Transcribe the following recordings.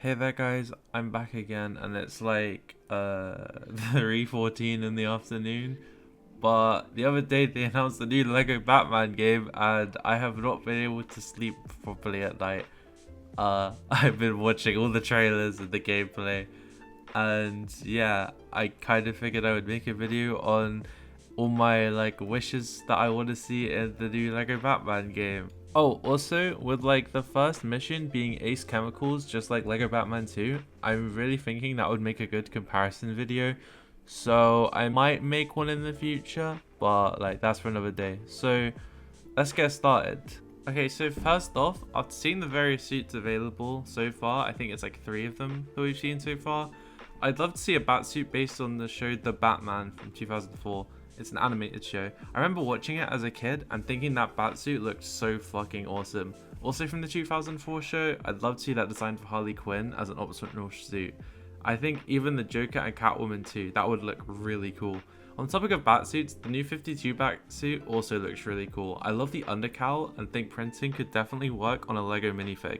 Hey there guys, I'm back again and it's like 3:14 in the afternoon. But the other day they announced the new Lego Batman game and I have not been able to sleep properly at night. I've been watching all the trailers and the gameplay, and yeah, I kind of figured I would make a video on all my like wishes that I want to see in the new Lego Batman game. Oh, also, with like the first mission being Ace Chemicals, just like Lego Batman 2, I'm really thinking that would make a good comparison video. So I might make one in the future, but like that's for another day. So let's get started. Okay, so first off, after seeing the various suits available so far, I think it's like 3 of them that we've seen so far. I'd love to see a Batsuit based on the show The Batman from 2004. It's an animated show. I remember watching it as a kid and thinking that Batsuit looked so fucking awesome. Also from the 2004 show, I'd love to see that design for Harley Quinn as an optional suit. I think even the Joker and Catwoman too, that would look really cool. On the topic of Batsuits, the new 52 Batsuit also looks really cool. I love the undercowl and think printing could definitely work on a Lego minifig,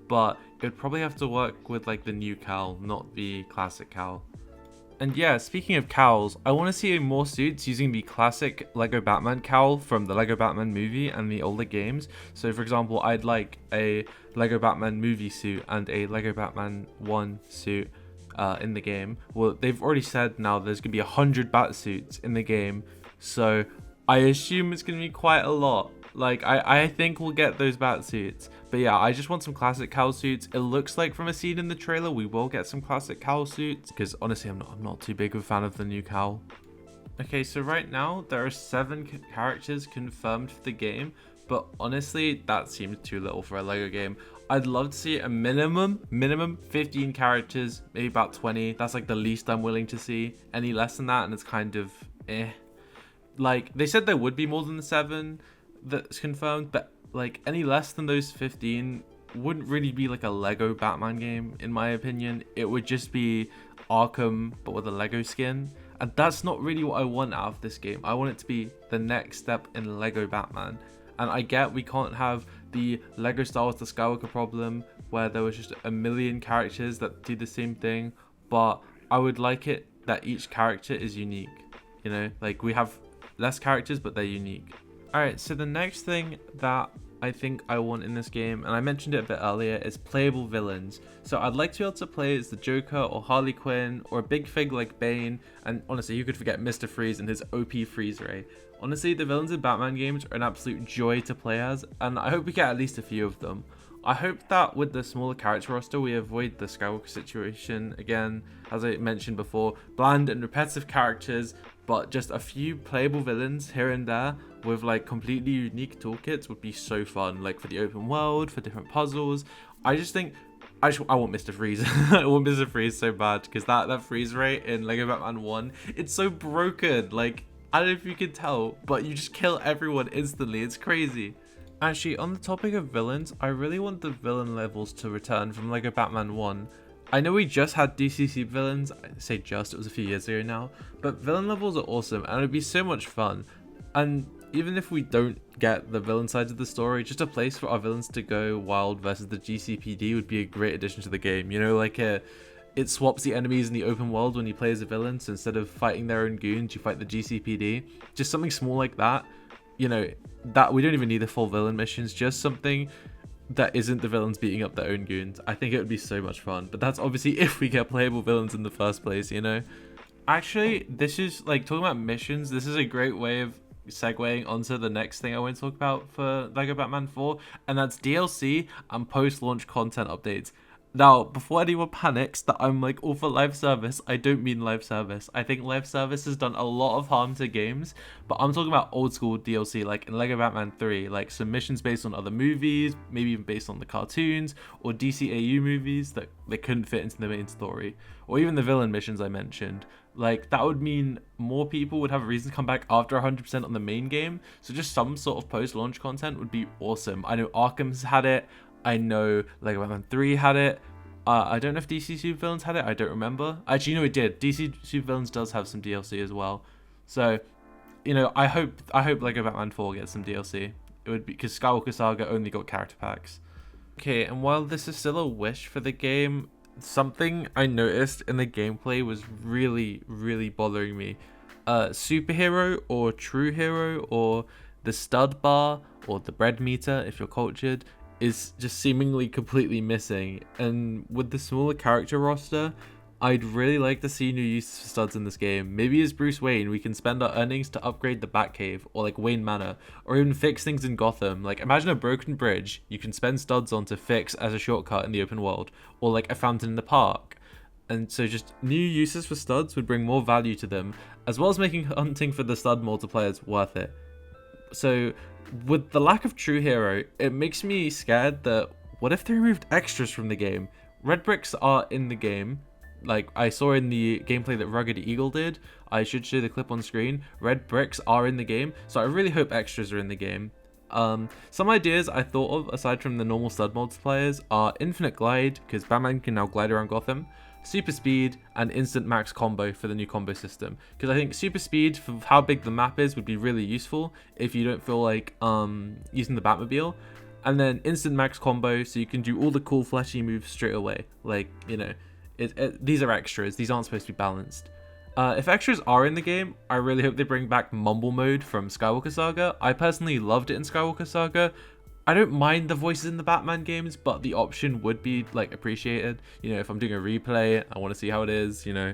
but it would probably have to work with like the new cowl, not the classic cowl. And yeah, speaking of cowls, I want to see more suits using the classic Lego Batman cowl from the Lego Batman movie and the older games. So for example, I'd like a Lego Batman movie suit and a Lego Batman 1 suit in the game. Well, they've already said now there's going to be 100 bat suits in the game. So I assume it's going to be quite a lot. Like, I think we'll get those bat suits. But yeah, I just want some classic cowl suits. It looks like from a scene in the trailer, we will get some classic cowl suits. Because honestly, I'm not too big of a fan of the new cowl. Okay, so right now, there are 7 characters confirmed for the game. But honestly, that seems too little for a Lego game. I'd love to see a minimum 15 characters, maybe about 20. That's like the least I'm willing to see. Any less than that, and it's kind of eh. Like, they said there would be more than the 7 that's confirmed, but like any less than those 15 wouldn't really be like a Lego Batman game, in my opinion. It would just be Arkham, but with a Lego skin. And that's not really what I want out of this game. I want it to be the next step in Lego Batman. And I get we can't have the Lego Star Wars The Skywalker problem where there was just a million characters that do the same thing, but I would like it that each character is unique. You know, like we have less characters, but they're unique. Alright, so the next thing that I think I want in this game, and I mentioned it a bit earlier, is playable villains. So I'd like to be able to play as the Joker or Harley Quinn or a big fig like Bane, and honestly, you could forget Mr. Freeze and his OP freeze ray. Honestly, the villains in Batman games are an absolute joy to play as, and I hope we get at least a few of them. I hope that with the smaller character roster, we avoid the Skywalker situation again. As I mentioned before, bland and repetitive characters, but just a few playable villains here and there with like completely unique toolkits would be so fun. Like for the open world, for different puzzles. I just think I want Mr. Freeze. I want Mr. Freeze so bad because that freeze rate in Lego Batman 1, it's so broken. Like, I don't know if you can tell, but you just kill everyone instantly. It's crazy. Actually, on the topic of villains, I really want the villain levels to return from Lego Batman 1. I know we just had DCC villains, I say just, it was a few years ago now, but villain levels are awesome and it would be so much fun. And even if we don't get the villain side of the story, just a place for our villains to go wild versus the GCPD would be a great addition to the game. You know, like it swaps the enemies in the open world when you play as a villain, so instead of fighting their own goons, you fight the GCPD. Just something small like that, you know, that we don't even need the full villain missions, just something that isn't the villains beating up their own goons. I think it would be so much fun, but that's obviously if we get playable villains in the first place, you know. Actually, this is like talking about missions, this is a great way of segueing onto the next thing I want to talk about for Lego Batman 4, and that's DLC and post-launch content updates. Now, before anyone panics that I'm like all for live service, I don't mean live service. I think live service has done a lot of harm to games, but I'm talking about old school DLC, like in Lego Batman 3, like submissions based on other movies, maybe even based on the cartoons, or DCAU movies that they couldn't fit into the main story, or even the villain missions I mentioned. Like, that would mean more people would have a reason to come back after 100% on the main game, so just some sort of post-launch content would be awesome. I know Arkham's had it, I know Lego Batman 3 had it. I don't know if DC Super Villains had it. I don't remember. Actually, no, it did. DC Super Villains does have some DLC as well. So, you know, I hope Lego Batman 4 gets some DLC. It would be because Skywalker Saga only got character packs. Okay, and while this is still a wish for the game, something I noticed in the gameplay was really bothering me. Superhero or true hero or the stud bar or the bread meter, if you're cultured, is just seemingly completely missing. And with the smaller character roster, I'd really like to see new uses for studs in this game. Maybe as Bruce Wayne, we can spend our earnings to upgrade the Batcave, or like Wayne Manor, or even fix things in Gotham. Like, imagine a broken bridge you can spend studs on to fix as a shortcut in the open world, or like a fountain in the park. And so just new uses for studs would bring more value to them, as well as making hunting for the stud multipliers worth it. So with the lack of true hero, it makes me scared that what if they removed extras from the game? Red bricks are in the game. Like I saw in the gameplay that Rugged Eagle did, I should show the clip on screen. Red bricks are in the game, so I really hope extras are in the game. Some ideas I thought of aside from the normal stud multipliers are infinite glide, because Batman can now glide around Gotham, super speed, and instant max combo for the new combo system. Because I think super speed for how big the map is would be really useful if you don't feel like using the Batmobile. And then instant max combo, so you can do all the cool flashy moves straight away. Like, you know, these are extras. These aren't supposed to be balanced. If extras are in the game, I really hope they bring back Mumble mode from Skywalker Saga. I personally loved it in Skywalker Saga. I don't mind the voices in the Batman games, but the option would be like appreciated. You know, if I'm doing a replay, I want to see how it is, you know,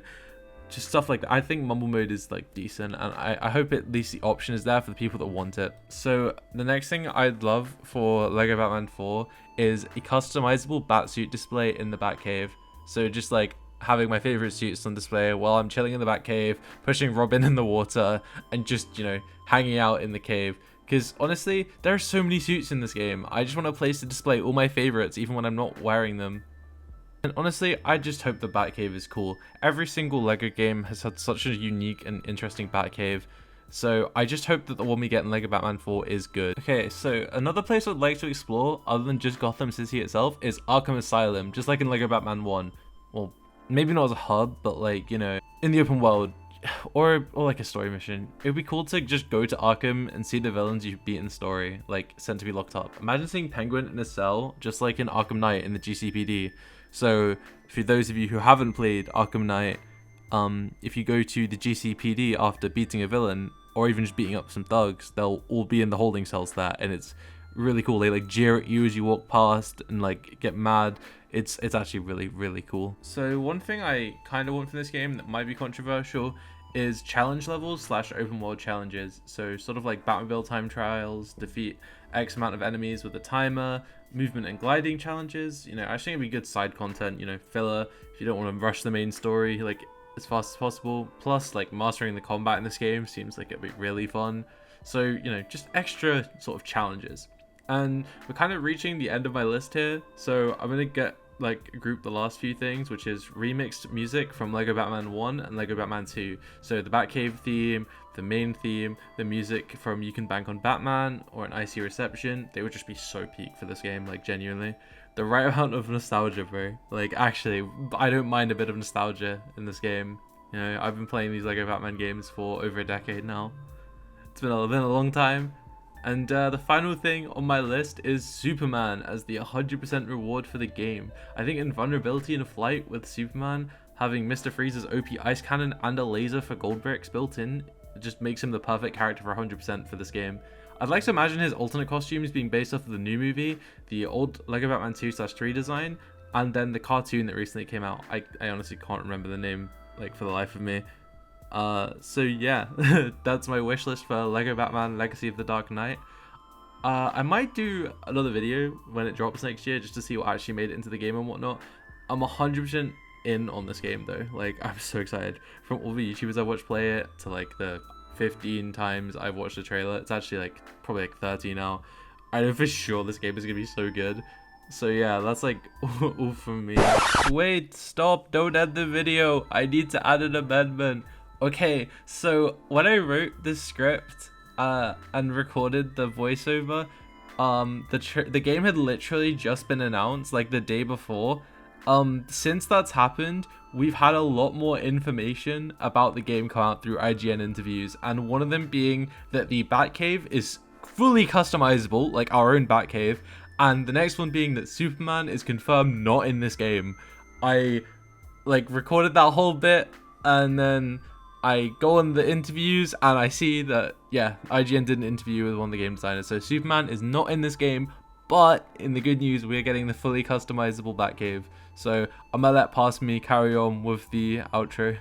just stuff like that. I think Mumble mode is like decent, and I hope at least the option is there for the people that want it. So the next thing I'd love for Lego Batman 4 is a customizable Batsuit display in the Batcave. So just like having my favorite suits on display while I'm chilling in the Batcave, pushing Robin in the water, and just, you know, hanging out in the cave. Because honestly, there are so many suits in this game. I just want a place to display all my favorites, even when I'm not wearing them. And honestly, I just hope the Batcave is cool. Every single LEGO game has had such a unique and interesting Batcave. So I just hope that the one we get in LEGO Batman 4 is good. Okay, so another place I'd like to explore, other than just Gotham City itself, is Arkham Asylum, just like in LEGO Batman 1. Well, maybe not as a hub, but like, you know, in the open world, or like a story mission. It would be cool to just go to Arkham and see the villains you beat in the story, like sent to be locked up. Imagine seeing Penguin in a cell, just like in Arkham Knight in the GCPD. So for those of you who haven't played Arkham Knight, if you go to the GCPD after beating a villain, or even just beating up some thugs, they'll all be in the holding cells there, and it's really cool. They like jeer at you as you walk past and like get mad. It's actually really cool. So one thing I kind of want from this game that might be controversial is challenge levels / open world challenges. So sort of like Batmobile time trials, defeat X amount of enemies with a timer, movement and gliding challenges. You know, I think it'd be good side content, you know, filler if you don't want to rush the main story like as fast as possible. Plus, like, mastering the combat in this game seems like it'd be really fun. So, you know, just extra sort of challenges. And we're kind of reaching the end of my list here, so I'm gonna group the last few things, which is remixed music from Lego Batman 1 and Lego Batman 2. So the Batcave theme, the main theme, the music from You Can Bank on Batman or An Icy Reception, they would just be so peak for this game, like genuinely. The right amount of nostalgia, bro. Like, actually, I don't mind a bit of nostalgia in this game. You know, I've been playing these Lego Batman games for over a decade now. It's been a long time. And the final thing on my list is Superman as the 100% reward for the game. I think invulnerability in a flight with Superman, having Mr. Freeze's OP ice cannon and a laser for gold bricks built in, just makes him the perfect character for 100% for this game. I'd like to imagine his alternate costumes being based off of the new movie, the old Lego Batman 2/3 design, and then the cartoon that recently came out. I honestly can't remember the name, like, for the life of me. So yeah, that's my wish list for Lego Batman Legacy of the Dark Knight. I might do another video when it drops next year just to see what actually made it into the game and whatnot. I'm 100% in on this game though. Like, I'm so excited. From all the YouTubers I watched play it to like the 15 times I've watched the trailer, it's actually like probably like 30 now. I know for sure this game is gonna be so good. So yeah, that's like all from me. Wait, stop, don't end the video. I need to add an amendment. Okay, so when I wrote the script and recorded the voiceover, the game had literally just been announced like the day before. Since that's happened, we've had a lot more information about the game come out through IGN interviews, and one of them being that the Batcave is fully customizable, like our own Batcave, and the next one being that Superman is confirmed not in this game. I like recorded that whole bit, and then I go on the interviews and I see that, yeah, IGN did an interview with one of the game designers. So Superman is not in this game, but in the good news, we're getting the fully customizable Batcave. So I'm gonna let past me carry on with the outro.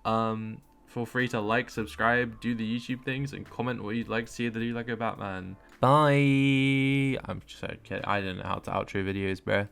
Feel free to like, subscribe, do the YouTube things, and comment what you'd like to see the new Lego Batman. Bye. I'm just kidding. I don't know how to outro videos, bro.